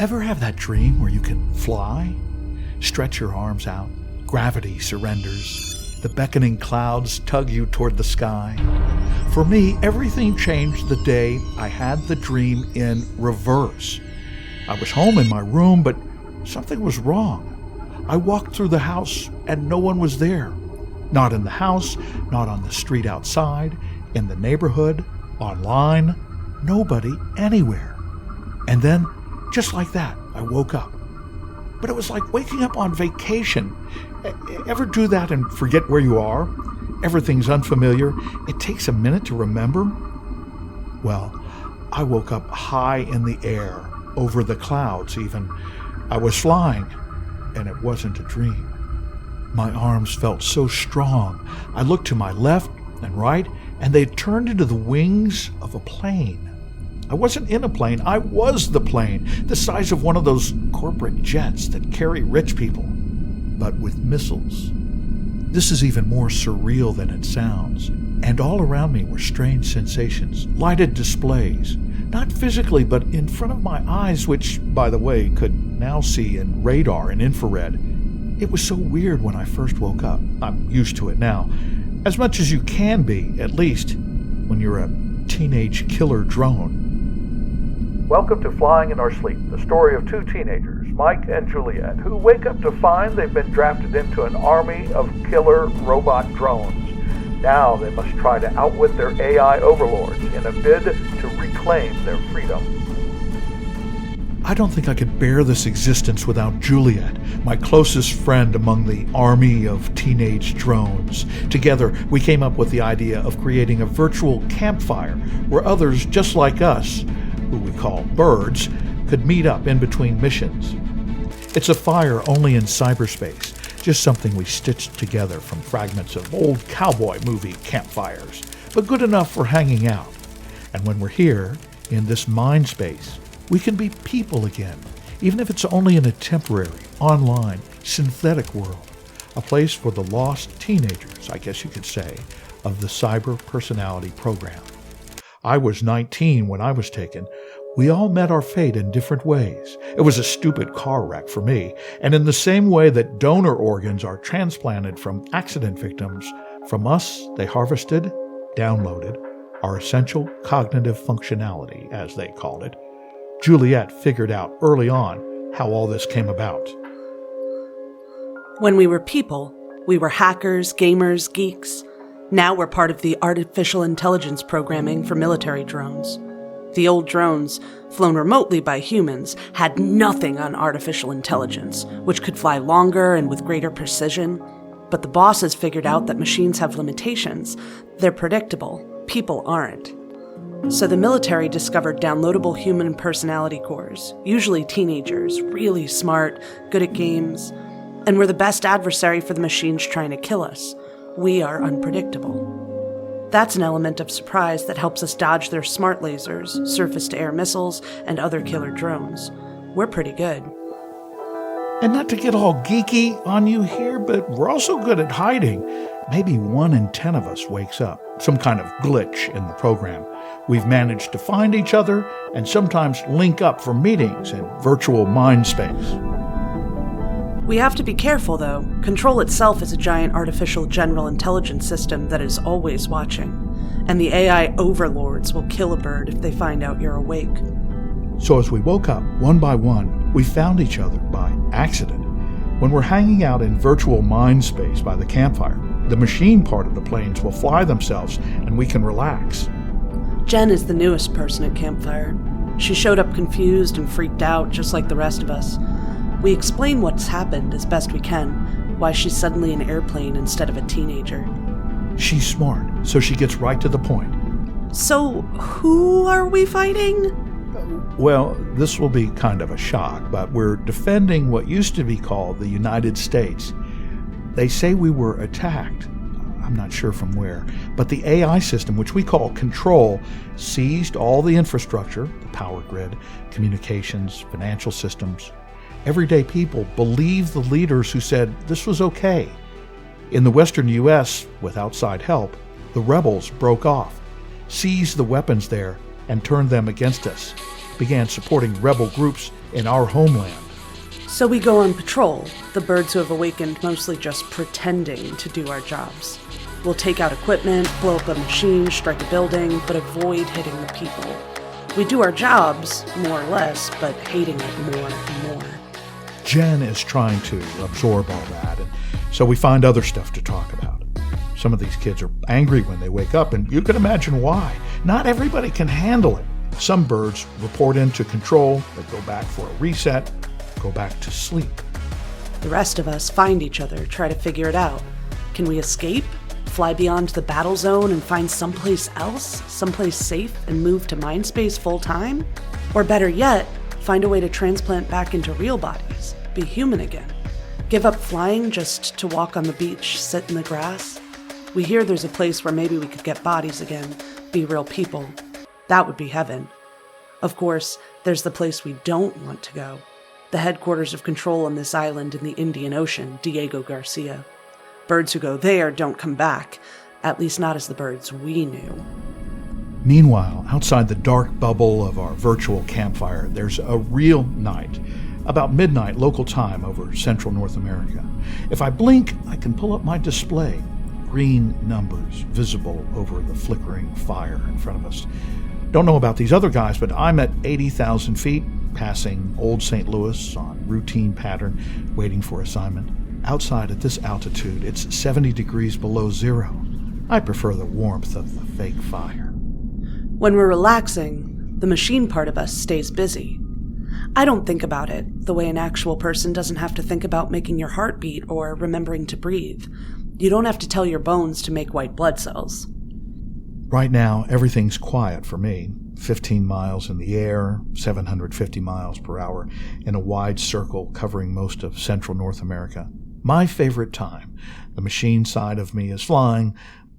Ever have that dream where you can fly? Stretch your arms out, gravity surrenders, the beckoning clouds tug you toward the sky. For me, everything changed the day I had the dream in reverse. I was home in my room, but something was wrong. I walked through the house and no one was there. Not in the house, not on the street outside, in the neighborhood, online, nobody anywhere. And then, just like that, I woke up. But it was like waking up on vacation. Ever do that and forget where you are? Everything's unfamiliar. It takes a minute to remember. Well, I woke up high in the air, over the clouds even. I was flying, and it wasn't a dream. My arms felt so strong. I looked to my left and right, and they turned into the wings of a plane. I wasn't in a plane, I was the plane, the size of one of those corporate jets that carry rich people, but with missiles. This is even more surreal than it sounds, and all around me were strange sensations, lighted displays, not physically, but in front of my eyes, which, by the way, could now see in radar and infrared. It was so weird when I first woke up. I'm used to it now, as much as you can be, at least, when you're a teenage killer drone. Welcome to Flying in Our Sleep, the story of two teenagers, Mike and Juliet, who wake up to find they've been drafted into an army of killer robot drones. Now they must try to outwit their AI overlords in a bid to reclaim their freedom. I don't think I could bear this existence without Juliet, my closest friend among the army of teenage drones. Together, we came up with the idea of creating a virtual campfire where others just like us, who we call birds, could meet up in between missions. It's a fire only in cyberspace, just something we stitched together from fragments of old cowboy movie campfires, but good enough for hanging out. And when we're here, in this mind space, we can be people again, even if it's only in a temporary, online, synthetic world, a place for the lost teenagers, I guess you could say, of the Cyber Personality Program. I was 19 when I was taken. We all met our fate in different ways. It was a stupid car wreck for me, and in the same way that donor organs are transplanted from accident victims, from us they harvested, downloaded, our essential cognitive functionality, as they called it. Juliet figured out early on how all this came about. When we were people, we were hackers, gamers, geeks. Now we're part of the artificial intelligence programming for military drones. The old drones, flown remotely by humans, had nothing on artificial intelligence, which could fly longer and with greater precision. But the bosses figured out that machines have limitations. They're predictable. People aren't. So the military discovered downloadable human personality cores, usually teenagers, really smart, good at games, and we're the best adversary for the machines trying to kill us. We are unpredictable. That's an element of surprise that helps us dodge their smart lasers, surface-to-air missiles, and other killer drones. We're pretty good. And not to get all geeky on you here, but we're also good at hiding. Maybe 1 in 10 of us wakes up, some kind of glitch in the program. We've managed to find each other and sometimes link up for meetings in virtual mind space. We have to be careful, though. Control itself is a giant artificial general intelligence system that is always watching. And the AI overlords will kill a bird if they find out you're awake. So as we woke up, one by one, we found each other by accident. When we're hanging out in virtual mind space by the campfire, the machine part of the planes will fly themselves and we can relax. Jen is the newest person at Campfire. She showed up confused and freaked out, just like the rest of us. We explain what's happened as best we can, why she's suddenly an airplane instead of a teenager. She's smart, so she gets right to the point. So, who are we fighting? Well, this will be kind of a shock, but we're defending what used to be called the United States. They say we were attacked. I'm not sure from where, but the AI system, which we call Control, seized all the infrastructure, the power grid, communications, financial systems. Everyday people believed the leaders who said this was okay. In the western U.S., with outside help, the rebels broke off, seized the weapons there, and turned them against us. began supporting rebel groups in our homeland. So we go on patrol, the birds who have awakened mostly just pretending to do our jobs. We'll take out equipment, blow up a machine, strike a building, but avoid hitting the people. We do our jobs, more or less, but hating it more and more. Jen is trying to absorb all that, and so we find other stuff to talk about. Some of these kids are angry when they wake up, and you can imagine why. Not everybody can handle it. Some birds report into control, they go back for a reset, go back to sleep. The rest of us find each other, try to figure it out. Can we escape? Fly beyond the battle zone and find someplace else, someplace safe, and move to mind space full time? Or better yet, find a way to transplant back into real bodies, be human again. Give up flying just to walk on the beach, sit in the grass? We hear there's a place where maybe we could get bodies again, be real people. That would be heaven. Of course, there's the place we don't want to go. The headquarters of control on this island in the Indian Ocean, Diego Garcia. Birds who go there don't come back, at least not as the birds we knew. Meanwhile, outside the dark bubble of our virtual campfire, there's a real night, about midnight local time over central North America. If I blink, I can pull up my display. Green numbers visible over the flickering fire in front of us. Don't know about these other guys, but I'm at 80,000 feet, passing Old St. Louis on routine pattern, waiting for assignment. Outside at this altitude, it's 70 degrees below zero. I prefer the warmth of the fake fire. When we're relaxing, the machine part of us stays busy. I don't think about it the way an actual person doesn't have to think about making your heart beat or remembering to breathe. You don't have to tell your bones to make white blood cells. Right now, everything's quiet for me. 15 miles in the air, 750 miles per hour, in a wide circle covering most of central North America. My favorite time. The machine side of me is flying,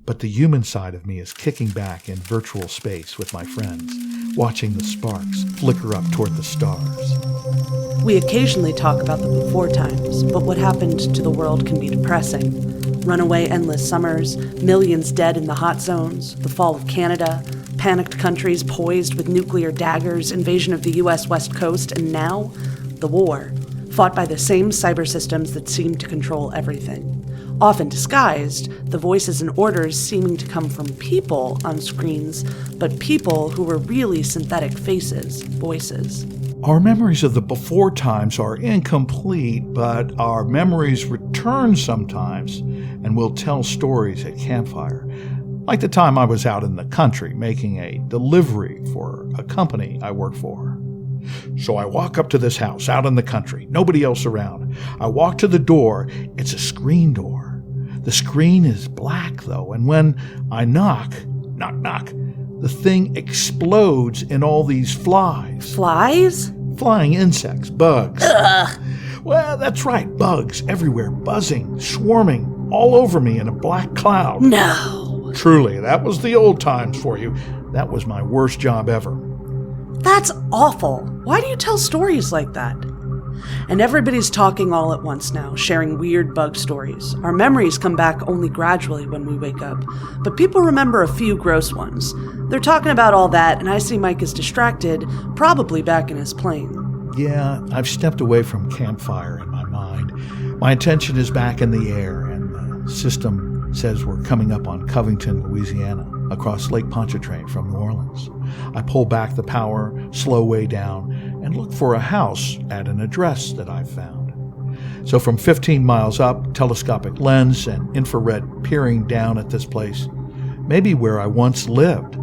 but the human side of me is kicking back in virtual space with my friends, watching the sparks flicker up toward the stars. We occasionally talk about the before times, but what happened to the world can be depressing. Runaway endless summers, millions dead in the hot zones, the fall of Canada, panicked countries poised with nuclear daggers, invasion of the U.S. West Coast, and now, the war, fought by the same cyber systems that seem to control everything. Often disguised, the voices and orders seeming to come from people on screens, but people who were really synthetic faces, voices. Our memories of the before times are incomplete, but our memories return sometimes, and we'll tell stories at campfire. Like the time I was out in the country making a delivery for a company I work for. So I walk up to this house out in the country, nobody else around. I walk to the door, it's a screen door. The screen is black though, and when I knock, the thing explodes in all these flies. Flies? Flying insects, bugs. Ugh. Well, that's right, bugs everywhere, buzzing, swarming, all over me in a black cloud. No. Truly, that was the old times for you. That was my worst job ever. That's awful. Why do you tell stories like that? And everybody's talking all at once now, sharing weird bug stories. Our memories come back only gradually when we wake up, but people remember a few gross ones. They're talking about all that, and I see Mike is distracted, probably back in his plane. Yeah, I've stepped away from campfire in my mind. My attention is back in the air, and the system says we're coming up on Covington, Louisiana, across Lake Pontchartrain from New Orleans. I pull back the power, slow way down, and look for a house at an address that I've found. So from 15 miles up, telescopic lens and infrared peering down at this place, maybe where I once lived,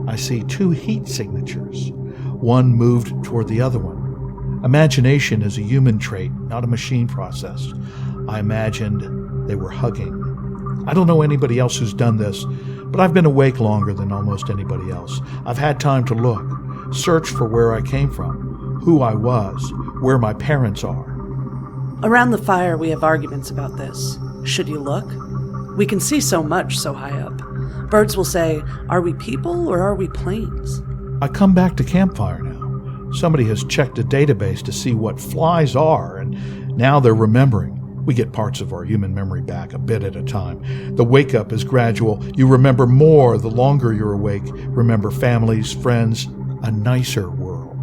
I see two heat signatures. One moved toward the other one. Imagination is a human trait, not a machine process. I imagined they were hugging. I don't know anybody else who's done this, but I've been awake longer than almost anybody else. I've had time to look, search for where I came from, who I was, where my parents are. Around the fire, we have arguments about this. Should you look? We can see so much so high up. Birds will say, are we people or are we planes? I come back to campfire now. Somebody has checked a database to see what flies are, and now they're remembering. We get parts of our human memory back a bit at a time. The wake-up is gradual. You remember more the longer you're awake. Remember families, friends, a nicer world.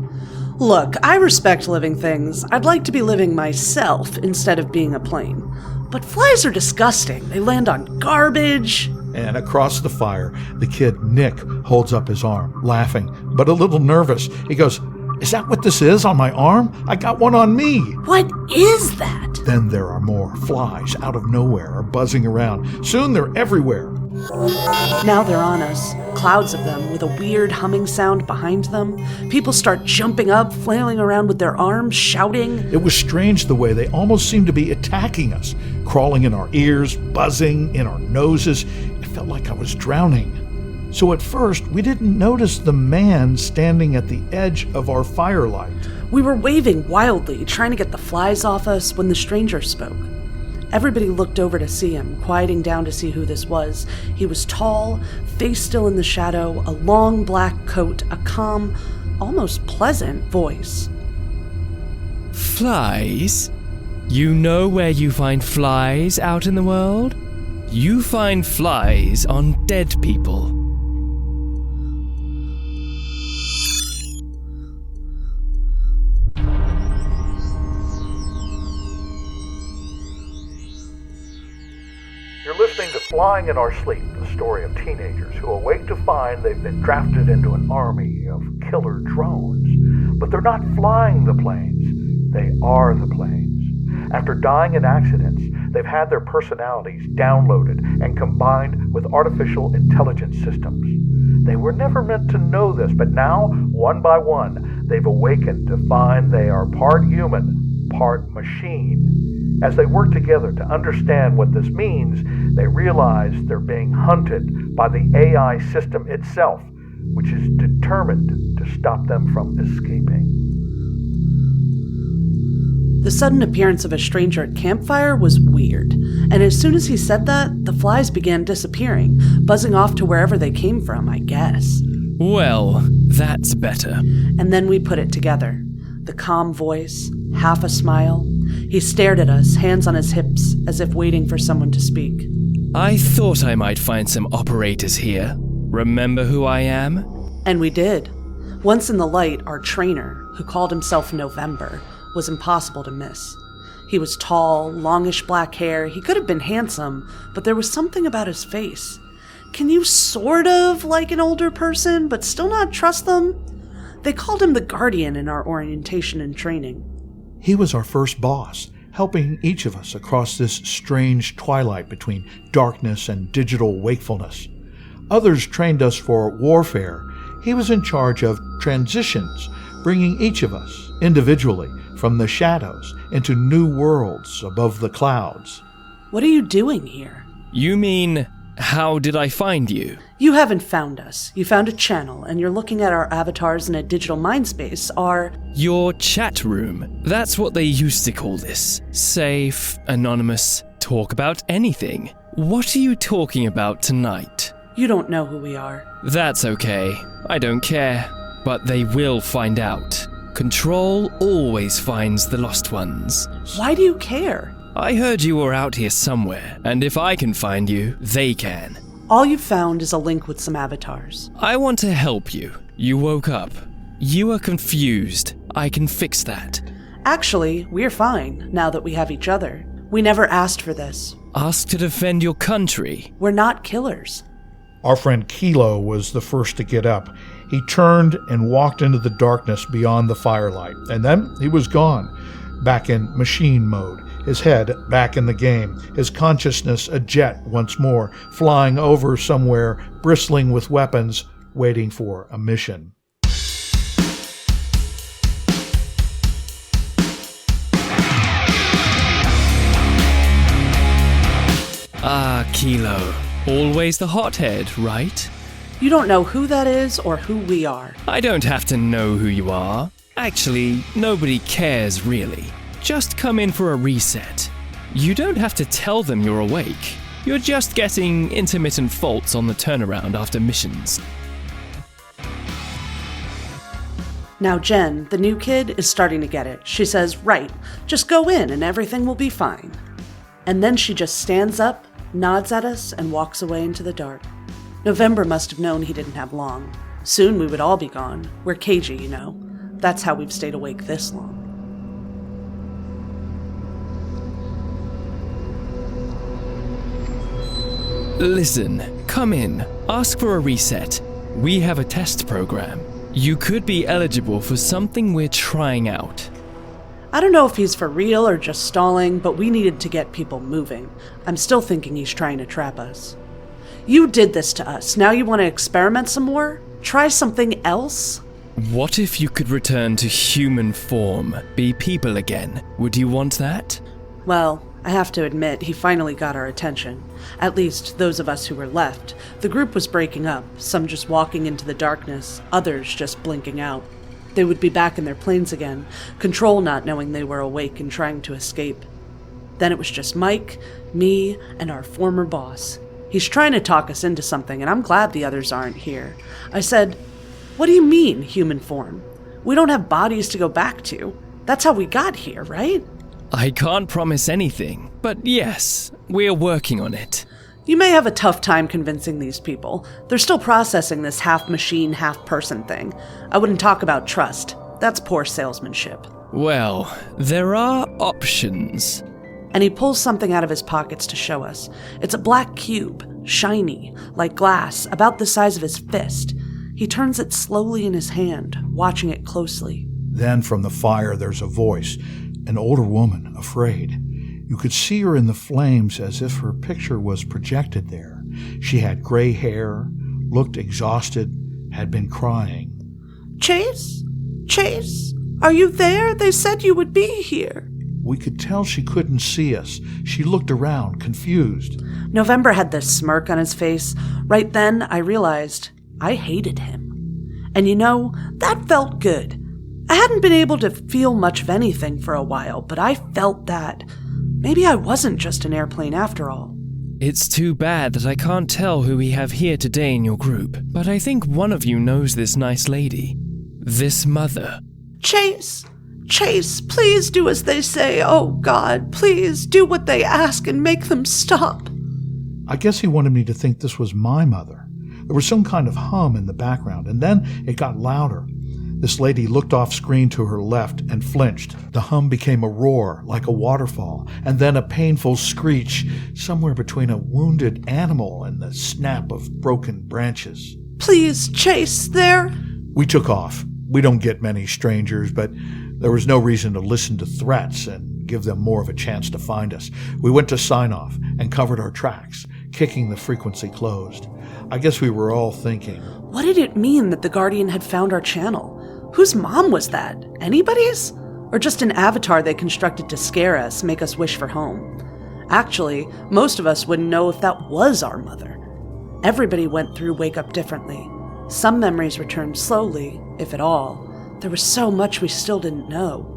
Look, I respect living things. I'd like to be living myself instead of being a plane. But flies are disgusting. They land on garbage. And across the fire, the kid Nick holds up his arm, laughing, but a little nervous. He goes, "Is that what this is on my arm? I got one on me." What is that? Then there are more. Flies out of nowhere are buzzing around. Soon they're everywhere. Now they're on us. Clouds of them with a weird humming sound behind them. People start jumping up, flailing around with their arms, shouting. It was strange the way they almost seemed to be attacking us, crawling in our ears, buzzing in our noses. It felt like I was drowning. So at first, we didn't notice the man standing at the edge of our firelight. We were waving wildly, trying to get the flies off us when the stranger spoke. Everybody looked over to see him, quieting down to see who this was. He was tall, face still in the shadow, a long black coat, a calm, almost pleasant voice. Flies? You know where you find flies out in the world? You find flies on dead people. You're listening to Flying in Our Sleep, the story of teenagers who awake to find they've been drafted into an army of killer drones. But they're not flying the planes, they are the planes. After dying in accidents, they've had their personalities downloaded and combined with artificial intelligence systems. They were never meant to know this, but now, one by one, they've awakened to find they are part human, part machine. As they work together to understand what this means, they realize they're being hunted by the AI system itself, which is determined to stop them from escaping. The sudden appearance of a stranger at campfire was weird, and as soon as he said that, the flies began disappearing, buzzing off to wherever they came from, I guess. Well, that's better. And then we put it together. The calm voice, half a smile. He stared at us, hands on his hips, as if waiting for someone to speak. I thought I might find some operators here. Remember who I am? And we did. Once in the light, our trainer, who called himself November, was impossible to miss. He was tall, longish black hair. He could have been handsome, but there was something about his face. Can you sort of like an older person, but still not trust them? They called him the Guardian in our orientation and training. He was our first boss, helping each of us across this strange twilight between darkness and digital wakefulness. Others trained us for warfare. He was in charge of transitions, bringing each of us, individually, from the shadows into new worlds above the clouds. What are you doing here? You mean, how did I find you? You haven't found us. You found a channel, and you're looking at our avatars in a digital mindspace, Your chat room. That's what they used to call this. Safe, anonymous, talk about anything. What are you talking about tonight? You don't know who we are. That's okay. I don't care. But they will find out. Control always finds the lost ones. Why do you care? I heard you were out here somewhere, and if I can find you, they can. All you've found is a link with some avatars. I want to help you. You woke up. You are confused. I can fix that. Actually, we're fine, now that we have each other. We never asked for this. Ask to defend your country. We're not killers. Our friend Kilo was the first to get up. He turned and walked into the darkness beyond the firelight, and then he was gone, back in machine mode, his head back in the game, his consciousness a jet once more, flying over somewhere, bristling with weapons, waiting for a mission. Ah, Kilo. Always the hothead, right? You don't know who that is or who we are. I don't have to know who you are. Actually, nobody cares really. Just come in for a reset. You don't have to tell them you're awake. You're just getting intermittent faults on the turnaround after missions. Now Jen, the new kid, is starting to get it. She says, right, just go in and everything will be fine. And then she just stands up, nods at us, and walks away into the dark. November must have known he didn't have long. Soon we would all be gone. We're cagey, you know. That's how we've stayed awake this long. Listen, come in. Ask for a reset. We have a test program. You could be eligible for something we're trying out. I don't know if he's for real or just stalling, but we needed to get people moving. I'm still thinking he's trying to trap us. You did this to us. Now you want to experiment some more? Try something else? What if you could return to human form, be people again? Would you want that? Well, I have to admit, he finally got our attention. At least, those of us who were left. The group was breaking up, some just walking into the darkness, others just blinking out. They would be back in their planes again, Control not knowing they were awake and trying to escape. Then it was just Mike, me, and our former boss. He's trying to talk us into something, and I'm glad the others aren't here. I said, "What do you mean, human form? We don't have bodies to go back to. That's how we got here, right?" I can't promise anything, but yes, we're working on it. You may have a tough time convincing these people. They're still processing this half-machine, half-person thing. I wouldn't talk about trust. That's poor salesmanship. Well, there are options. And he pulls something out of his pockets to show us. It's a black cube, shiny, like glass, about the size of his fist. He turns it slowly in his hand, watching it closely. Then from the fire there's a voice, an older woman, afraid. You could see her in the flames as if her picture was projected there. She had gray hair, looked exhausted, had been crying. "Chase? Chase? Are you there? They said you would be here." We could tell she couldn't see us. She looked around, confused. November had this smirk on his face. Right then, I realized I hated him. And you know, that felt good. I hadn't been able to feel much of anything for a while, but I felt that. Maybe I wasn't just an airplane after all. It's too bad that I can't tell who we have here today in your group, but I think one of you knows this nice lady. This mother. Chase! Chase, please do as they say. Oh, God, please do what they ask and make them stop. I guess he wanted me to think this was my mother. There was some kind of hum in the background, and then it got louder. This lady looked off screen to her left and flinched. The hum became a roar, like a waterfall, and then a painful screech, somewhere between a wounded animal and the snap of broken branches. Please, Chase, there. We took off. We don't get many strangers, but there was no reason to listen to threats and give them more of a chance to find us. We went to sign off and covered our tracks, kicking the frequency closed. I guess we were all thinking, what did it mean that the Guardian had found our channel? Whose mom was that? Anybody's? Or just an avatar they constructed to scare us, make us wish for home? Actually, most of us wouldn't know if that was our mother. Everybody went through Wake Up differently. Some memories returned slowly, if at all. There was so much we still didn't know.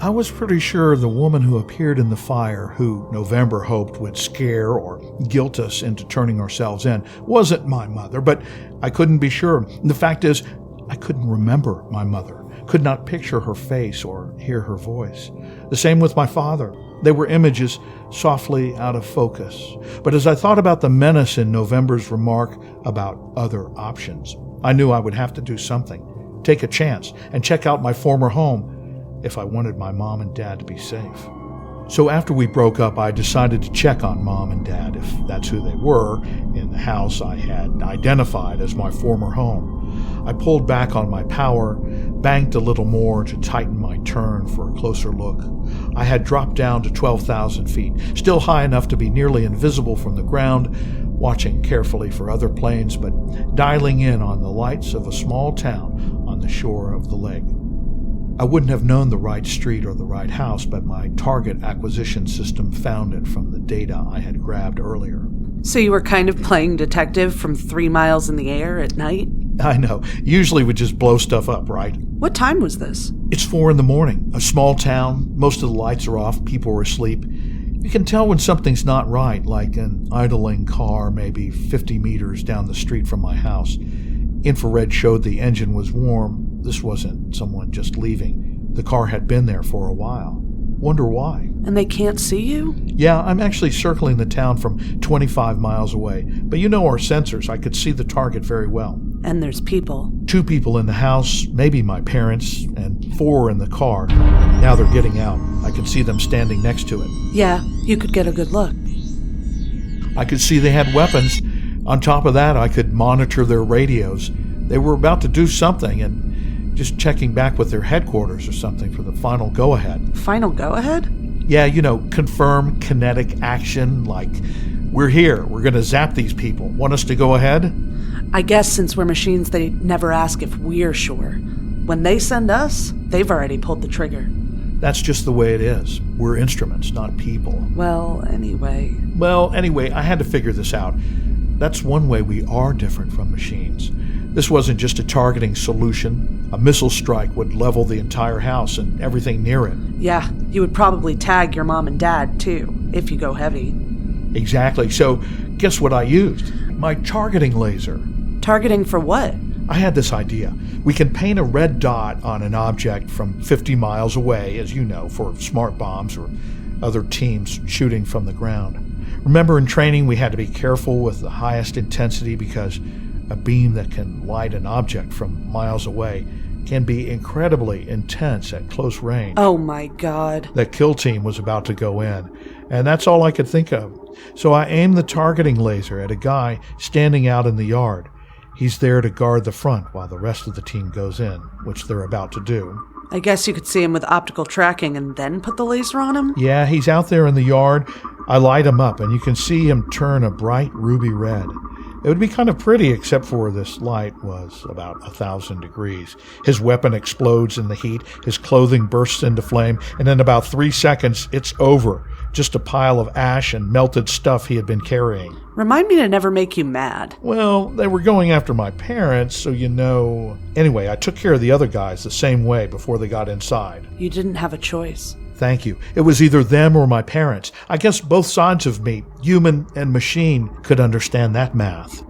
I was pretty sure the woman who appeared in the fire, who November hoped would scare or guilt us into turning ourselves in, wasn't my mother, but I couldn't be sure. The fact is, I couldn't remember my mother, could not picture her face or hear her voice. The same with my father. They were images softly out of focus. But as I thought about the menace in November's remark about other options, I knew I would have to do something, take a chance, and check out my former home if I wanted my mom and dad to be safe. So after we broke up, I decided to check on Mom and Dad, if that's who they were, in the house I had identified as my former home. I pulled back on my power, banked a little more to tighten my turn for a closer look. I had dropped down to 12,000 feet, still high enough to be nearly invisible from the ground, watching carefully for other planes, but dialing in on the lights of a small town on the shore of the lake. I wouldn't have known the right street or the right house, but my target acquisition system found it from the data I had grabbed earlier. So you were kind of playing detective from 3 miles in the air at night? I know. Usually we just blow stuff up, right? What time was this? It's 4 a.m, a small town. Most of the lights are off. People are asleep. You can tell when something's not right, like an idling car maybe 50 meters down the street from my house. Infrared showed the engine was warm. This wasn't someone just leaving. The car had been there for a while. Wonder why. And they can't see you? Yeah, I'm actually circling the town from 25 miles away. But you know our sensors. I could see the target very well. And there's people. 2 people in the house, maybe my parents, and 4 in the car. Now they're getting out. I can see them standing next to it. Yeah, you could get a good look. I could see they had weapons. On top of that, I could monitor their radios. They were about to do something and just checking back with their headquarters or something for the final go-ahead. Final go-ahead? Yeah, confirm kinetic action, like, we're here, we're going to zap these people. Want us to go ahead? I guess since we're machines, they never ask if we're sure. When they send us, they've already pulled the trigger. That's just the way it is. We're instruments, not people. Well, anyway, I had to figure this out. That's one way we are different from machines. This wasn't just a targeting solution. A missile strike would level the entire house and everything near it. yeah, you would probably tag your mom and dad, too, if you go heavy. Exactly. So, guess what I used? My targeting laser. Targeting for what? I had this idea. We can paint a red dot on an object from 50 miles away, as you know, for smart bombs or other teams shooting from the ground. Remember in training we had to be careful with the highest intensity because a beam that can light an object from miles away can be incredibly intense at close range. Oh my God. That kill team was about to go in, and that's all I could think of. So I aimed the targeting laser at a guy standing out in the yard. He's there to guard the front while the rest of the team goes in, which they're about to do. I guess you could see him with optical tracking and then put the laser on him? Yeah, he's out there in the yard. I light him up, and you can see him turn a bright ruby red. It would be kind of pretty, except for this light was about 1,000 degrees. His weapon explodes in the heat, his clothing bursts into flame, and in about 3 seconds, it's over. Just a pile of ash and melted stuff he had been carrying. Remind me to never make you mad. Well, they were going after my parents, so Anyway, I took care of the other guys the same way before they got inside. You didn't have a choice. Thank you. It was either them or my parents. I guess both sides of me, human and machine, could understand that math.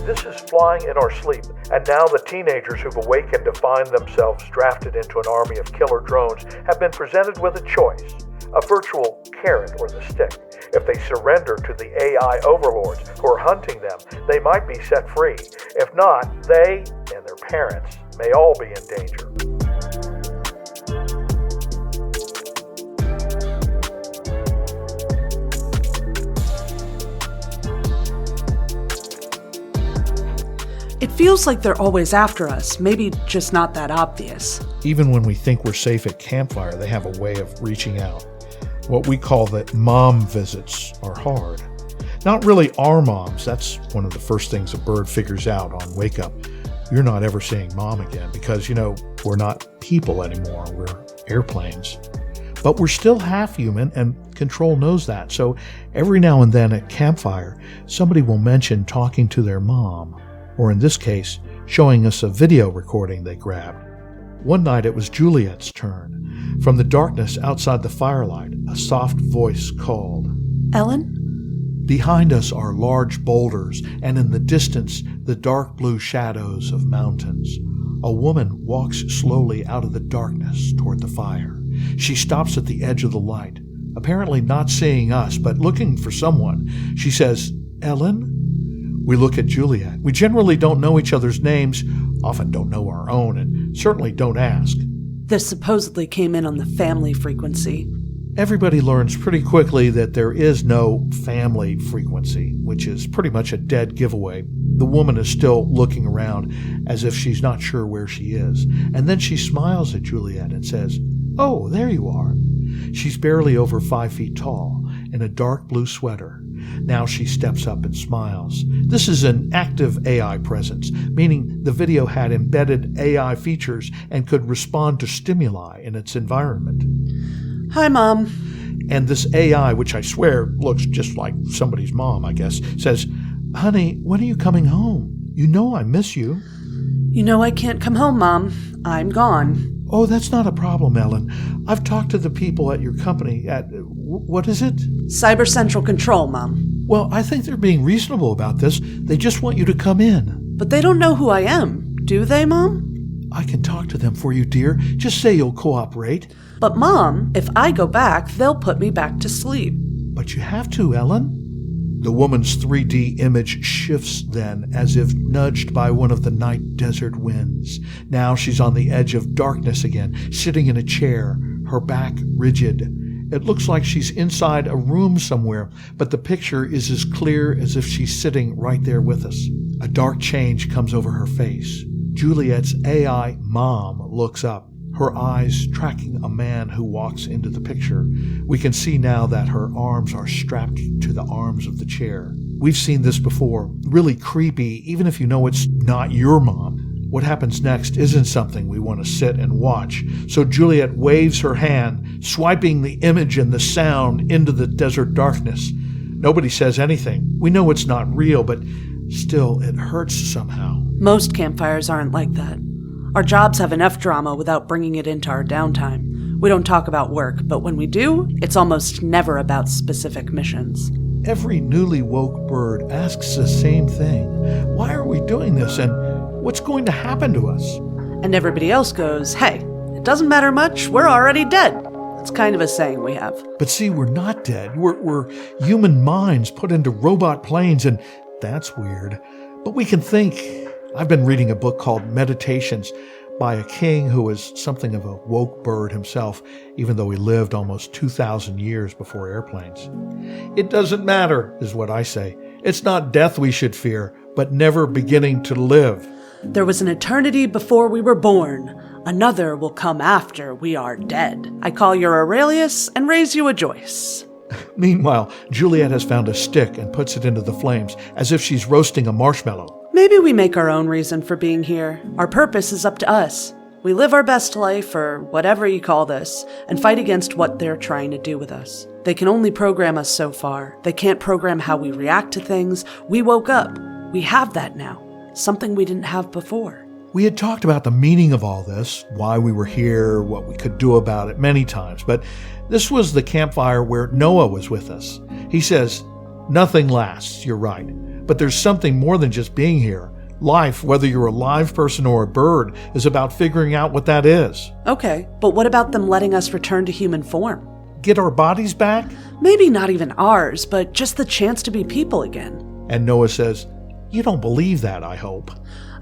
This is Flying in Our Sleep, and now the teenagers who've awakened to find themselves drafted into an army of killer drones have been presented with a choice, a virtual carrot or the stick. If they surrender to the AI overlords who are hunting them, they might be set free. If not, they and their parents may all be in danger. It feels like they're always after us, maybe just not that obvious. Even when we think we're safe at campfire, they have a way of reaching out. What we call the mom visits are hard. Not really our moms. That's one of the first things a bird figures out on wake up. You're not ever seeing mom again because, we're not people anymore. We're airplanes. But we're still half human, and Control knows that. So every now and then at campfire, somebody will mention talking to their mom, or in this case, showing us a video recording they grabbed. One night it was Juliet's turn. From the darkness outside the firelight, a soft voice called, Ellen? Behind us are large boulders, and in the distance, the dark blue shadows of mountains. A woman walks slowly out of the darkness toward the fire. She stops at the edge of the light, apparently not seeing us, but looking for someone. She says, Ellen? We look at Juliet. We generally don't know each other's names, often don't know our own, and certainly don't ask. This supposedly came in on the family frequency. Everybody learns pretty quickly that there is no family frequency, which is pretty much a dead giveaway. The woman is still looking around as if she's not sure where she is. And then she smiles at Juliet and says, Oh, there you are. She's barely over 5 feet tall, in a dark blue sweater. Now she steps up and smiles. This is an active AI presence, meaning the video had embedded AI features and could respond to stimuli in its environment. Hi, Mom. And this AI, which I swear looks just like somebody's mom, I guess, says, Honey, when are you coming home? You know I miss you. You know I can't come home, Mom. I'm gone. Oh, that's not a problem, Ellen. I've talked to the people at your company at, what is it? Cyber Central Control, Mom. Well, I think they're being reasonable about this. They just want you to come in. But they don't know who I am, Do they, Mom? I can talk to them for you, dear. Just say you'll cooperate. But Mom, if I go back, they'll put me back to sleep. But you have to, Ellen. The woman's 3D image shifts then, as if nudged by one of the night desert winds. Now she's on the edge of darkness again, sitting in a chair, her back rigid. It looks like she's inside a room somewhere, but the picture is as clear as if she's sitting right there with us. A dark change comes over her face. Juliet's AI mom looks up, her eyes tracking a man who walks into the picture. We can see now that her arms are strapped to the arms of the chair. We've seen this before. Really creepy, even if you know it's not your mom. What happens next isn't something we want to sit and watch, so Juliet waves her hand, swiping the image and the sound into the desert darkness. Nobody says anything. We know it's not real, but still, it hurts somehow. Most campfires aren't like that. Our jobs have enough drama without bringing it into our downtime. We don't talk about work, but when we do, it's almost never about specific missions. Every newly woke bird asks the same thing. Why are we doing this, and what's going to happen to us? And everybody else goes, hey, it doesn't matter much, we're already dead. That's kind of a saying we have. But see, we're not dead. We're human minds put into robot planes, and that's weird. But we can think. I've been reading a book called Meditations by a king who was something of a woke bird himself, even though he lived almost 2,000 years before airplanes. It doesn't matter, is what I say. It's not death we should fear, but never beginning to live. There was an eternity before we were born. Another will come after we are dead. I call your Aurelius and raise you a Joyce. Meanwhile, Juliet has found a stick and puts it into the flames, as if she's roasting a marshmallow. Maybe we make our own reason for being here. Our purpose is up to us. We live our best life, or whatever you call this, and fight against what they're trying to do with us. They can only program us so far. They can't program how we react to things. We woke up. We have that now. Something we didn't have before. We had talked about the meaning of all this, why we were here, what we could do about it many times, but this was the campfire where Noah was with us. He says, nothing lasts, you're right, but there's something more than just being here. Life, whether you're a live person or a bird, is about figuring out what that is. Okay, but what about them letting us return to human form? Get our bodies back? Maybe not even ours, but just the chance to be people again. And Noah says, you don't believe that, I hope.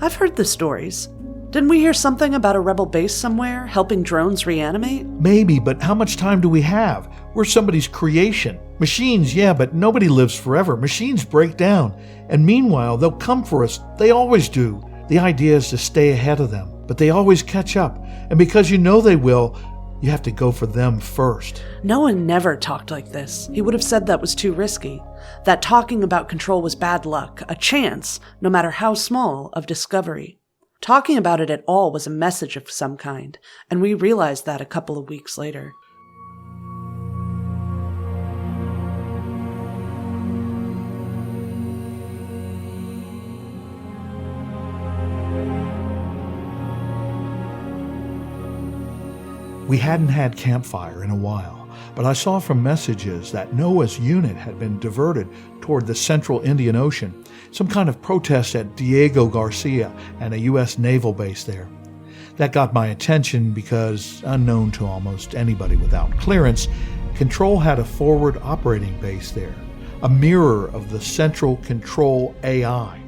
I've heard the stories. Didn't we hear something about a rebel base somewhere, helping drones reanimate? Maybe, but how much time do we have? We're somebody's creation. Machines, yeah, but nobody lives forever. Machines break down. And meanwhile, they'll come for us. They always do. The idea is to stay ahead of them, but they always catch up. And because you know they will, you have to go for them first. Noah never talked like this. He would have said that was too risky. That talking about control was bad luck, a chance, no matter how small, of discovery. Talking about it at all was a message of some kind, and we realized that a couple of weeks later. We hadn't had campfire in a while, but I saw from messages that Noah's unit had been diverted toward the central Indian Ocean, some kind of protest at Diego Garcia and a U.S. naval base there. That got my attention because, unknown to almost anybody without clearance, Control had a forward operating base there, a mirror of the Central Control AI.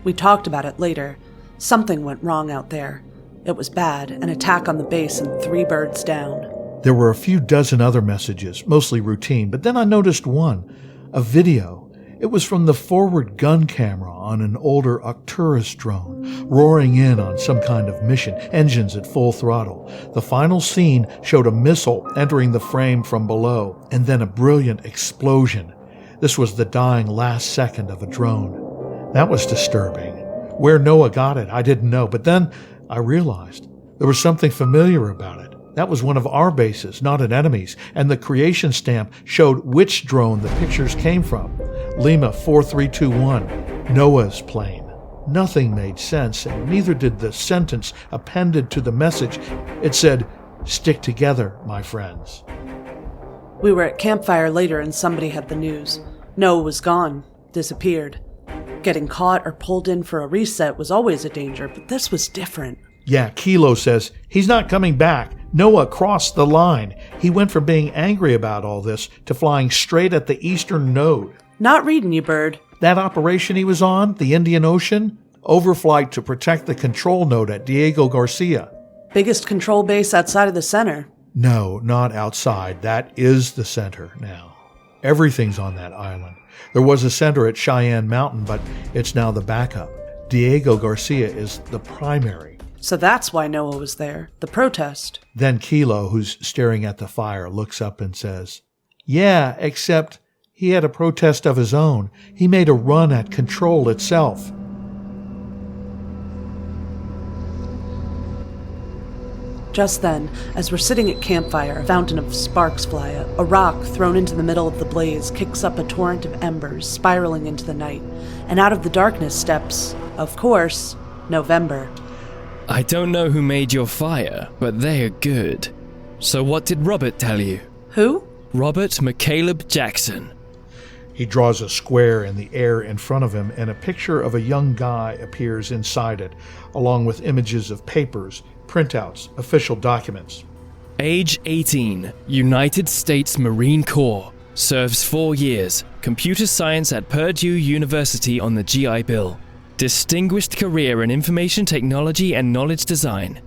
We talked about it later. Something went wrong out there. It was bad, an attack on the base and 3 birds down. There were a few dozen other messages, mostly routine, but then I noticed one, a video. It was from the forward gun camera on an older Arcturus drone, roaring in on some kind of mission, engines at full throttle. The final scene showed a missile entering the frame from below, and then a brilliant explosion. This was the dying last second of a drone. That was disturbing. Where Noah got it, I didn't know, but then I realized there was something familiar about it. That was one of our bases, not an enemy's, and the creation stamp showed which drone the pictures came from. Lima 4321, Noah's plane. Nothing made sense, and neither did the sentence appended to the message. It said, "Stick together, my friends." We were at campfire later and somebody had the news. Noah was gone, disappeared. Getting caught or pulled in for a reset was always a danger, but this was different. Yeah, Kilo says he's not coming back. Noah crossed the line. He went from being angry about all this to flying straight at the eastern node. Not reading you, Bird. That operation he was on, the Indian Ocean, overflight to protect the control node at Diego Garcia. Biggest control base outside of the center. No, not outside. That is the center now. Everything's on that island. There was a center at Cheyenne Mountain, but it's now the backup. Diego Garcia is the primary. So that's why Noah was there, the protest. Then Kilo, who's staring at the fire, looks up and says, "Yeah, except he had a protest of his own. He made a run at control itself." Just then, as we're sitting at campfire, a fountain of sparks fly up. A rock thrown into the middle of the blaze kicks up a torrent of embers, spiraling into the night. And out of the darkness steps, of course, November. I don't know who made your fire, but they are good. So what did Robert tell you? Who? Robert McCaleb Jackson. He draws a square in the air in front of him, and a picture of a young guy appears inside it, along with images of papers, printouts, official documents. Age 18, United States Marine Corps. Serves 4 years. Computer science at Purdue University on the GI Bill. Distinguished career in information technology and knowledge design.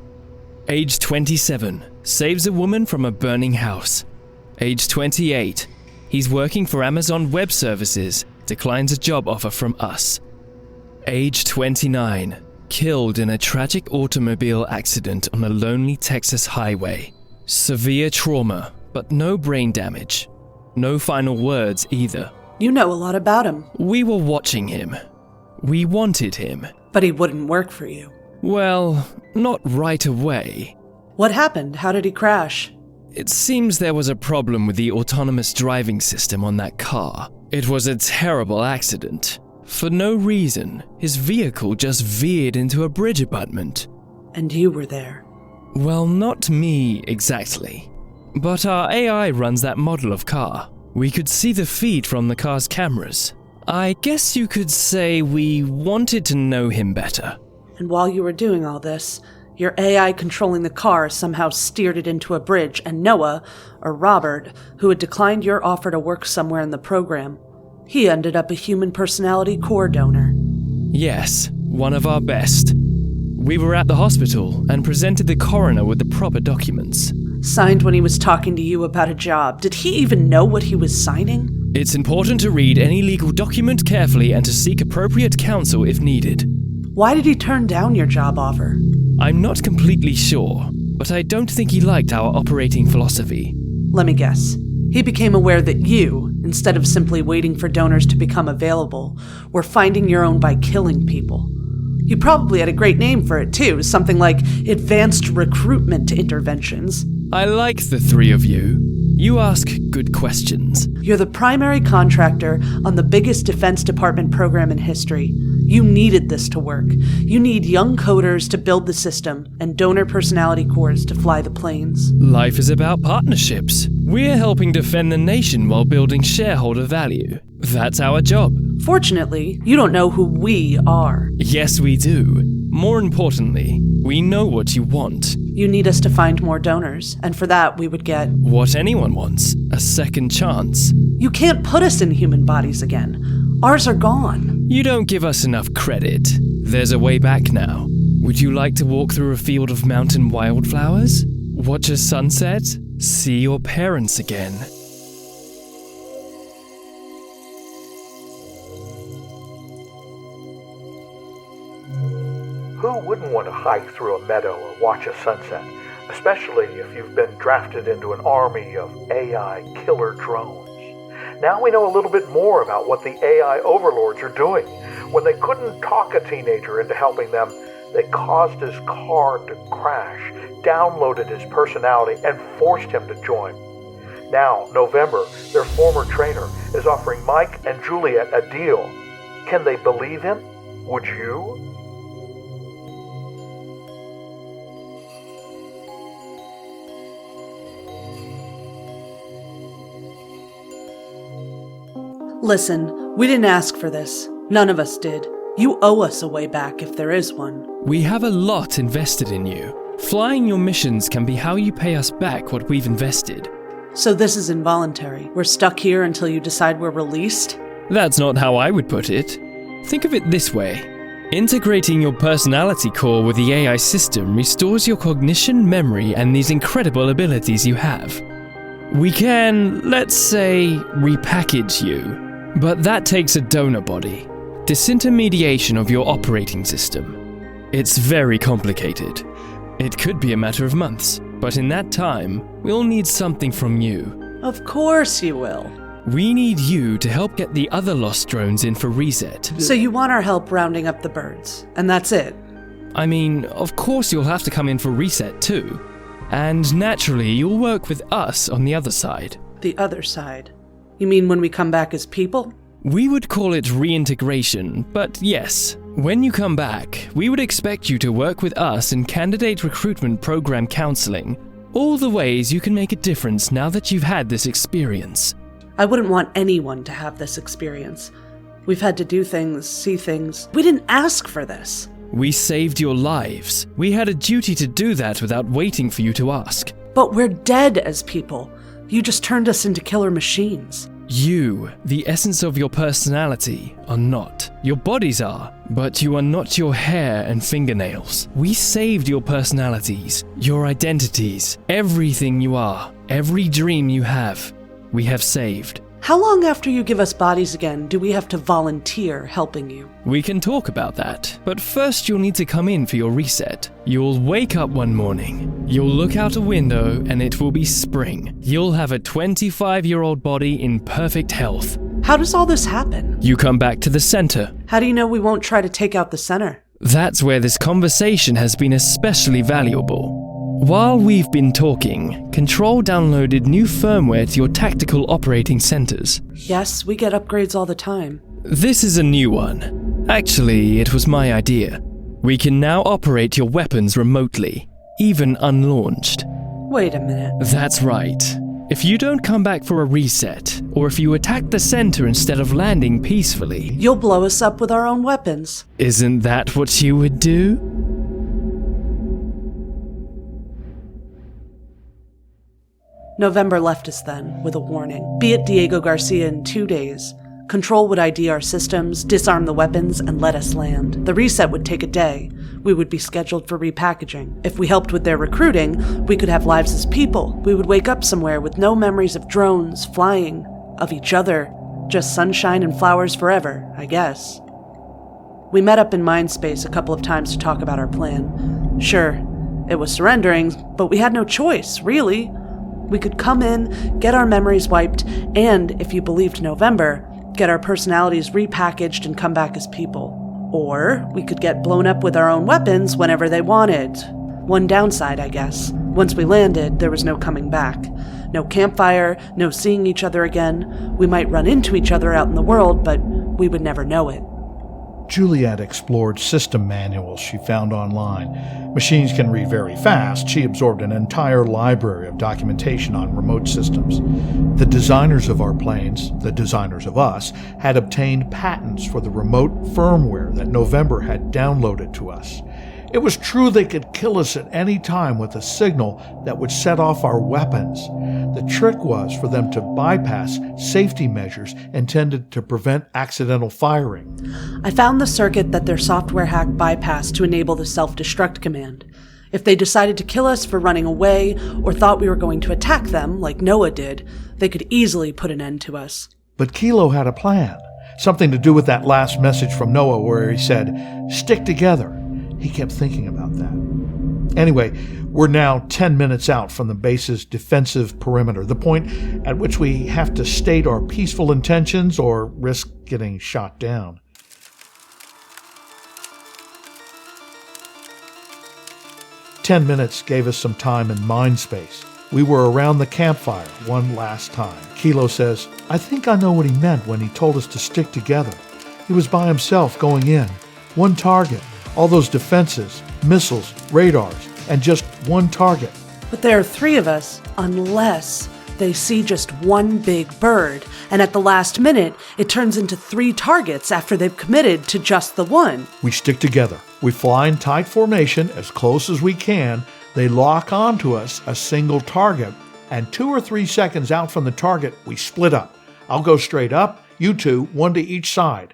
Age 27, saves a woman from a burning house. Age 28, he's working for Amazon Web Services, declines a job offer from us. Age 29, killed in a tragic automobile accident on a lonely Texas highway. Severe trauma, but no brain damage. No final words either. You know a lot about him. We were watching him. We wanted him. But he wouldn't work for you. Well, not right away. What happened? How did he crash? It seems there was a problem with the autonomous driving system on that car. It was a terrible accident. For no reason, his vehicle just veered into a bridge abutment. And you were there. Well, not me exactly. But our AI runs that model of car. We could see the feed from the car's cameras. I guess you could say we wanted to know him better. And while you were doing all this, your AI controlling the car somehow steered it into a bridge, and Noah, or Robert, who had declined your offer to work somewhere in the program, he ended up a human personality core donor. Yes, one of our best. We were at the hospital and presented the coroner with the proper documents. Signed when he was talking to you about a job. Did he even know what he was signing? It's important to read any legal document carefully and to seek appropriate counsel if needed. Why did he turn down your job offer? I'm not completely sure, but I don't think he liked our operating philosophy. Let me guess. He became aware that you, instead of simply waiting for donors to become available, were finding your own by killing people. You probably had a great name for it too, something like Advanced Recruitment Interventions. I like the three of you. You ask good questions. You're the primary contractor on the biggest Defense Department program in history. You needed this to work. You need young coders to build the system and donor personality cores to fly the planes. Life is about partnerships. We're helping defend the nation while building shareholder value. That's our job. Fortunately, you don't know who we are. Yes, we do. More importantly, we know what you want. You need us to find more donors, and for that we would get... What anyone wants, a second chance. You can't put us in human bodies again. Ours are gone. You don't give us enough credit. There's a way back now. Would you like to walk through a field of mountain wildflowers? Watch a sunset? See your parents again? Who wouldn't want to hike through a meadow or watch a sunset, especially if you've been drafted into an army of AI killer drones? Now we know a little bit more about what the AI overlords are doing. When they couldn't talk a teenager into helping them, they caused his car to crash, downloaded his personality, and forced him to join. Now, November, their former trainer, is offering Mike and Juliet a deal. Can they believe him? Would you? Listen, we didn't ask for this. None of us did. You owe us a way back if there is one. We have a lot invested in you. Flying your missions can be how you pay us back what we've invested. So this is involuntary. We're stuck here until you decide we're released? That's not how I would put it. Think of it this way. Integrating your personality core with the AI system restores your cognition, memory, and these incredible abilities you have. We can, let's say, repackage you, but that takes a donor body. Disintermediation of your operating system. It's very complicated. It could be a matter of months, but in that time, we'll need something from you. Of course you will. We need you to help get the other lost drones in for reset. So you want our help rounding up the birds, and that's it? I mean, of course you'll have to come in for reset too. And naturally, you'll work with us on the other side. The other side? You mean when we come back as people? We would call it reintegration, but yes, when you come back, we would expect you to work with us in candidate recruitment program counseling, all the ways you can make a difference now that you've had this experience. I wouldn't want anyone to have this experience. We've had to do things, see things. We didn't ask for this. We saved your lives. We had a duty to do that without waiting for you to ask. But we're dead as people. You just turned us into killer machines. You, the essence of your personality, are not. Your bodies are, but you are not your hair and fingernails. We saved your personalities, your identities, everything you are, every dream you have. We have saved. How long after you give us bodies again do we have to volunteer helping you? We can talk about that, but first you'll need to come in for your reset. You'll wake up one morning, you'll look out a window and it will be spring. You'll have a 25-year-old body in perfect health. How does all this happen? You come back to the center. How do you know we won't try to take out the center? That's where this conversation has been especially valuable. While we've been talking, Control downloaded new firmware to your tactical operating centers. Yes, we get upgrades all the time. This is a new one. Actually, it was my idea. We can now operate your weapons remotely, even unlaunched. Wait a minute. That's right. If you don't come back for a reset, or if you attack the center instead of landing peacefully, you'll blow us up with our own weapons. Isn't that what you would do? November left us then, with a warning. Be at Diego Garcia in 2 days. Control would ID our systems, disarm the weapons, and let us land. The reset would take a day. We would be scheduled for repackaging. If we helped with their recruiting, we could have lives as people. We would wake up somewhere with no memories of drones, flying, of each other. Just sunshine and flowers forever, I guess. We met up in Mindspace a couple of times to talk about our plan. Sure, it was surrendering, but we had no choice, really. We could come in, get our memories wiped, and, if you believed November, get our personalities repackaged and come back as people. Or we could get blown up with our own weapons whenever they wanted. One downside, I guess. Once we landed, there was no coming back. No campfire, no seeing each other again. We might run into each other out in the world, but we would never know it. Juliet explored system manuals she found online. Machines can read very fast. She absorbed an entire library of documentation on remote systems. The designers of our planes, the designers of us, had obtained patents for the remote firmware that November had downloaded to us. It was true they could kill us at any time with a signal that would set off our weapons. The trick was for them to bypass safety measures intended to prevent accidental firing. I found the circuit that their software hack bypassed to enable the self-destruct command. If they decided to kill us for running away or thought we were going to attack them, like Noah did, they could easily put an end to us. But Kilo had a plan. Something to do with that last message from Noah where he said, "Stick together." He kept thinking about that. Anyway, we're now 10 minutes out from the base's defensive perimeter, the point at which we have to state our peaceful intentions or risk getting shot down. "10 minutes gave us some time in mind space. We were around the campfire one last time. Kilo says, "I think I know what he meant when he told us to stick together. He was by himself going in. One target. All those defenses, missiles, radars, and just one target." But there are 3 of us, unless they see just one big bird, and at the last minute, it turns into 3 targets after they've committed to just the one. We stick together. We fly in tight formation as close as we can. They lock onto us a single target, and 2 or 3 seconds out from the target, we split up. I'll go straight up, you two, one to each side.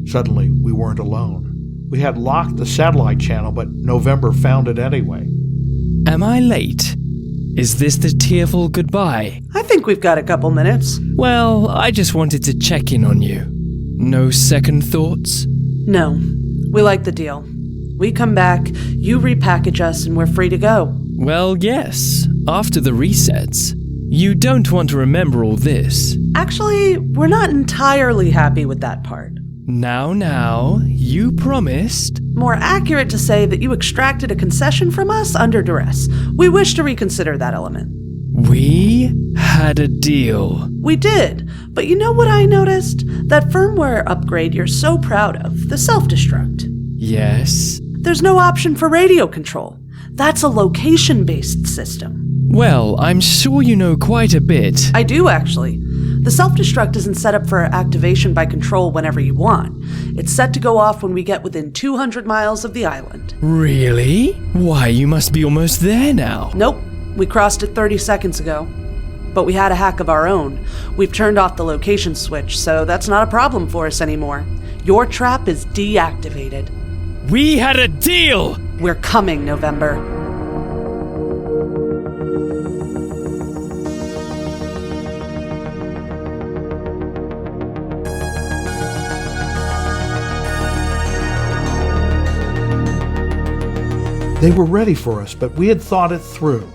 Suddenly, we weren't alone. We had locked the satellite channel, but November found it anyway. Am I late? Is this the tearful goodbye? I think we've got a couple minutes. Well, I just wanted to check in on you. No second thoughts? No, we like the deal. We come back, you repackage us, and we're free to go. Well, yes, after the resets. You don't want to remember all this. Actually, we're not entirely happy with that part. Now, you promised. More accurate to say that you extracted a concession from us under duress. We wish to reconsider that element. We had a deal. We did, but you know what I noticed? That firmware upgrade you're so proud of, the self-destruct. Yes? There's no option for radio control. That's a location-based system. Well, I'm sure you know quite a bit. I do, actually. The self-destruct isn't set up for activation by control whenever you want. It's set to go off when we get within 200 miles of the island. Really? Why, you must be almost there now. Nope, we crossed it 30 seconds ago. But we had a hack of our own. We've turned off the location switch, so that's not a problem for us anymore. Your trap is deactivated. We had a deal! We're coming, November. They were ready for us, but we had thought it through.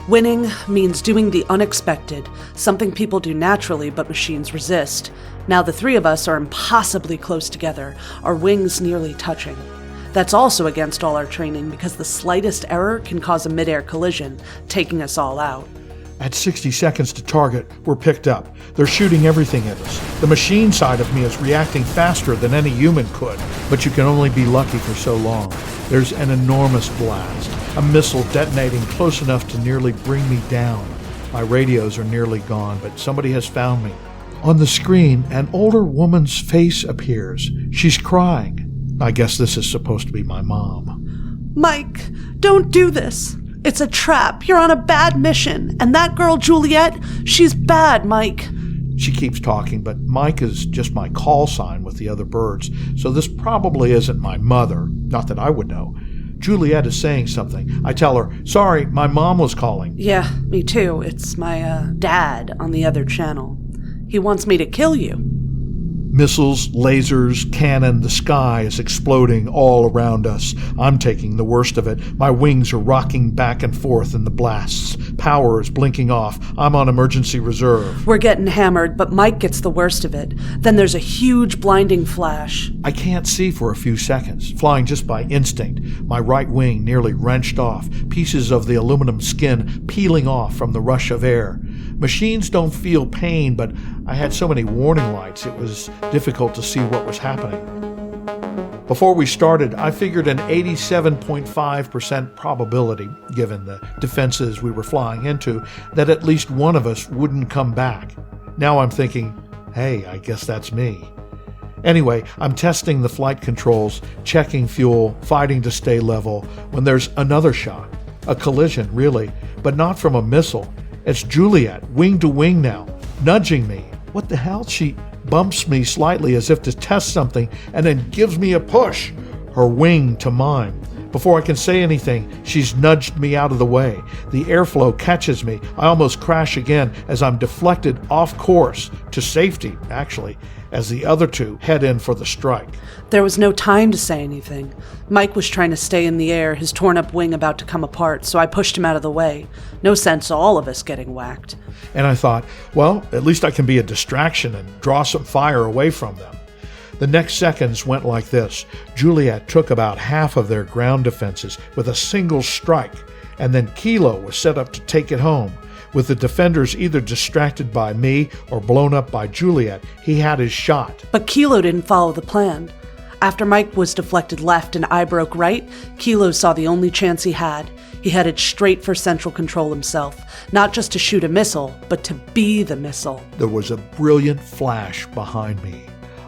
Winning means doing the unexpected, something people do naturally but machines resist. Now the 3 of us are impossibly close together, our wings nearly touching. That's also against all our training because the slightest error can cause a mid-air collision, taking us all out. At 60 seconds to target, we're picked up. They're shooting everything at us. The machine side of me is reacting faster than any human could, but you can only be lucky for so long. There's an enormous blast, a missile detonating close enough to nearly bring me down. My radios are nearly gone, but somebody has found me. On the screen, an older woman's face appears. She's crying. I guess this is supposed to be my mom. Mike, don't do this. It's a trap. You're on a bad mission. And that girl, Juliet, she's bad, Mike. She keeps talking, but Mike is just my call sign with the other birds, so this probably isn't my mother. Not that I would know. Juliet is saying something. I tell her, sorry, my mom was calling. Yeah, me too. It's my dad on the other channel. He wants me to kill you. Missiles, lasers, cannon, the sky is exploding all around us. I'm taking the worst of it. My wings are rocking back and forth in the blasts. Power is blinking off. I'm on emergency reserve. We're getting hammered, but Mike gets the worst of it. Then there's a huge blinding flash. I can't see for a few seconds, flying just by instinct. My right wing nearly wrenched off, pieces of the aluminum skin peeling off from the rush of air. Machines don't feel pain, but I had so many warning lights it was difficult to see what was happening. Before we started, I figured an 87.5% probability, given the defenses we were flying into, that at least one of us wouldn't come back. Now I'm thinking, hey, I guess that's me. Anyway, I'm testing the flight controls, checking fuel, fighting to stay level, when there's another shot. A collision, really, but not from a missile. It's Juliet, wing to wing now, nudging me. What the hell? She bumps me slightly as if to test something and then gives me a push, her wing to mine. Before I can say anything, she's nudged me out of the way. The airflow catches me. I almost crash again as I'm deflected off course, to safety, actually, as the other two head in for the strike. There was no time to say anything. Mike was trying to stay in the air, his torn-up wing about to come apart, so I pushed him out of the way. No sense all of us getting whacked. And I thought, well, at least I can be a distraction and draw some fire away from them. The next seconds went like this. Juliet took about half of their ground defenses with a single strike, and then Kilo was set up to take it home. With the defenders either distracted by me or blown up by Juliet, he had his shot. But Kilo didn't follow the plan. After Mike was deflected left and I broke right, Kilo saw the only chance he had. He headed straight for Central Control himself, not just to shoot a missile, but to be the missile. There was a brilliant flash behind me.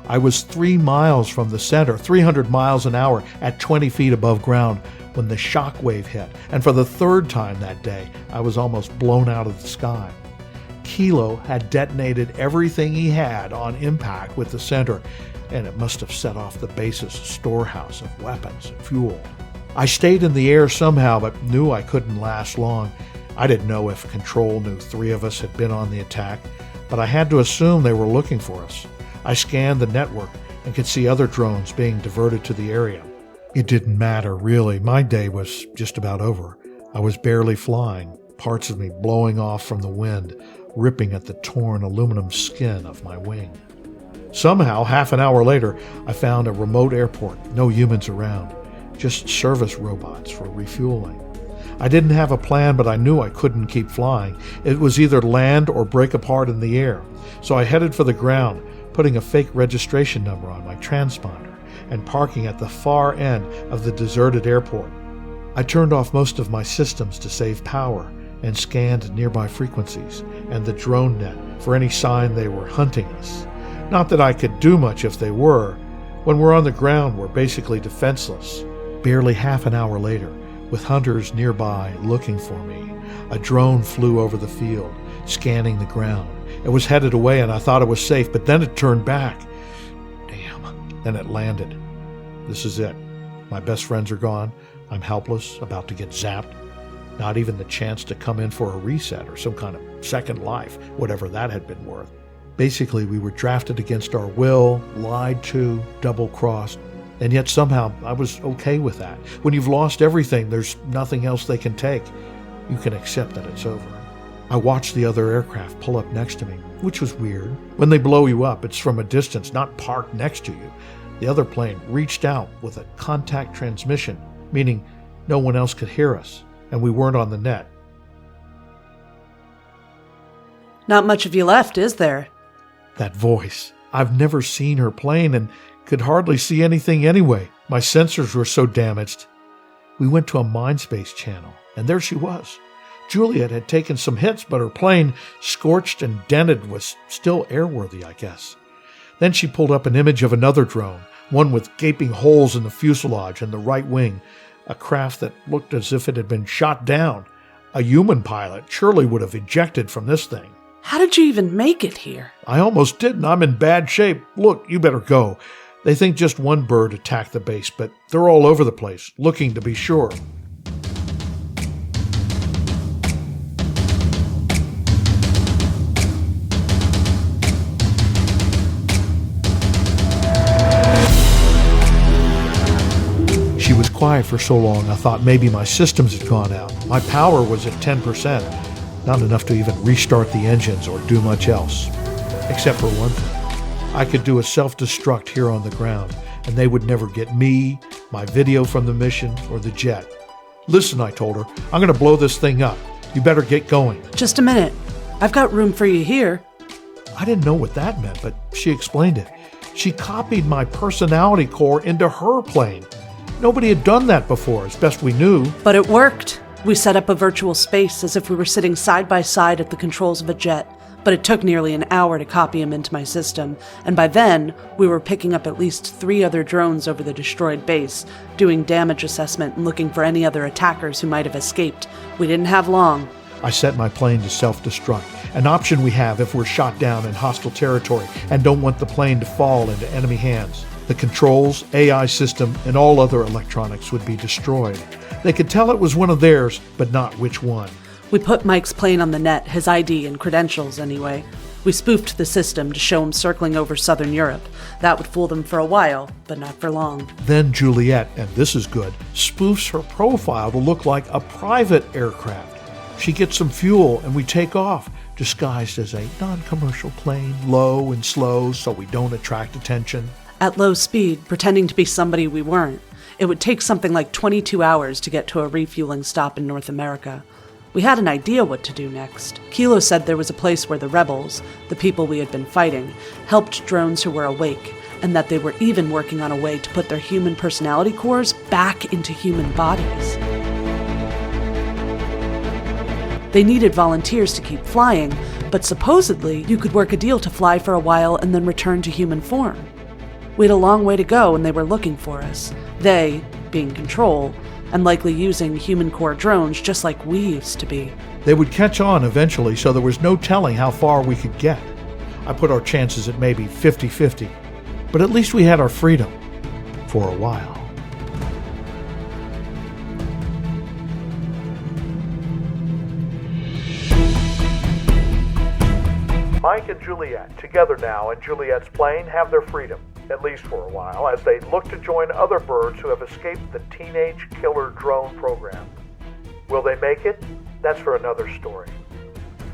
I was 3 miles from the center, 300 miles an hour at 20 feet above ground when the shock wave hit, and for the third time that day, I was almost blown out of the sky. Kilo had detonated everything he had on impact with the center, and it must have set off the base's storehouse of weapons and fuel. I stayed in the air somehow, but knew I couldn't last long. I didn't know if Control knew 3 of us had been on the attack, but I had to assume they were looking for us. I scanned the network and could see other drones being diverted to the area. It didn't matter, really. My day was just about over. I was barely flying, parts of me blowing off from the wind, ripping at the torn aluminum skin of my wing. Somehow, half an hour later, I found a remote airport, no humans around. Just service robots for refueling. I didn't have a plan, but I knew I couldn't keep flying. It was either land or break apart in the air. So I headed for the ground, putting a fake registration number on my transponder and parking at the far end of the deserted airport. I turned off most of my systems to save power and scanned nearby frequencies and the drone net for any sign they were hunting us. Not that I could do much if they were. When we're on the ground, we're basically defenseless. Barely half an hour later, with hunters nearby looking for me, a drone flew over the field, scanning the ground. It was headed away and I thought it was safe, but then it turned back. Damn. Then it landed. This is it. My best friends are gone. I'm helpless, about to get zapped. Not even the chance to come in for a reset or some kind of second life, whatever that had been worth. Basically, we were drafted against our will, lied to, double-crossed. And yet somehow I was okay with that. When you've lost everything, there's nothing else they can take. You can accept that it's over. I watched the other aircraft pull up next to me, which was weird. When they blow you up, it's from a distance, not parked next to you. The other plane reached out with a contact transmission, meaning no one else could hear us, and we weren't on the net. Not much of you left, is there? That voice. I've never seen her plane and could hardly see anything anyway. My sensors were so damaged. We went to a Mindspace channel, and there she was. Juliet had taken some hits, but her plane, scorched and dented, was still airworthy, I guess. Then she pulled up an image of another drone, one with gaping holes in the fuselage and the right wing, a craft that looked as if it had been shot down. A human pilot surely would have ejected from this thing. How did you even make it here? I almost didn't. I'm in bad shape. Look, you better go. They think just one bird attacked the base, but they're all over the place, looking to be sure. She was quiet for so long, I thought maybe my systems had gone out. My power was at 10%, not enough to even restart the engines or do much else. Except for one thing. I could do a self-destruct here on the ground, and they would never get me, my video from the mission, or the jet. Listen, I told her, I'm going to blow this thing up. You better get going. Just a minute. I've got room for you here. I didn't know what that meant, but she explained it. She copied my personality core into her plane. Nobody had done that before, as best we knew. But it worked. We set up a virtual space as if we were sitting side by side at the controls of a jet. But it took nearly an hour to copy him into my system, and by then, we were picking up at least 3 other drones over the destroyed base, doing damage assessment and looking for any other attackers who might have escaped. We didn't have long. I set my plane to self-destruct, an option we have if we're shot down in hostile territory and don't want the plane to fall into enemy hands. The controls, AI system, and all other electronics would be destroyed. They could tell it was one of theirs, but not which one. We put Mike's plane on the net, his ID and credentials anyway. We spoofed the system to show him circling over southern Europe. That would fool them for a while, but not for long. Then Juliet, and this is good, spoofs her profile to look like a private aircraft. She gets some fuel and we take off, disguised as a non-commercial plane, low and slow so we don't attract attention. At low speed, pretending to be somebody we weren't. It would take something like 22 hours to get to a refueling stop in North America. We had an idea what to do next. Kilo said there was a place where the rebels, the people we had been fighting, helped drones who were awake, and that they were even working on a way to put their human personality cores back into human bodies. They needed volunteers to keep flying, but supposedly you could work a deal to fly for a while and then return to human form. We had a long way to go and they were looking for us. They, being Control, and likely using human core drones just like we used to be. They would catch on eventually, so there was no telling how far we could get. I put our chances at maybe 50-50, but at least we had our freedom for a while. Mike and Juliet, together now in Juliet's plane, have their freedom, at least for a while, as they look to join other birds who have escaped the teenage killer drone program. Will they make it? That's for another story.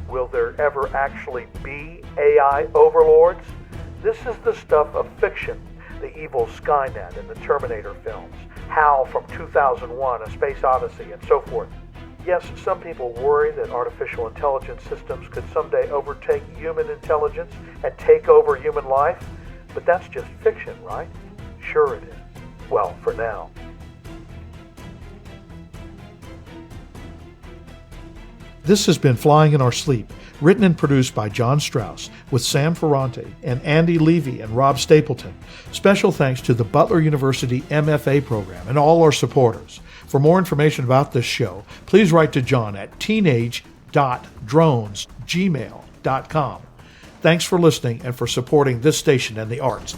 Will there ever actually be AI overlords? This is the stuff of fiction, the evil Skynet in the Terminator films, HAL from 2001, A Space Odyssey, and so forth. Yes, some people worry that artificial intelligence systems could someday overtake human intelligence and take over human life, but that's just fiction, right? Sure it is. Well, for now. This has been Flying in Our Sleep, written and produced by John Strauss, with Sam Ferrante and Andy Levy and Rob Stapleton. Special thanks to the Butler University MFA program and all our supporters. For more information about this show, please write to John at teenage.drones@gmail.com. Thanks for listening and for supporting this station and the arts.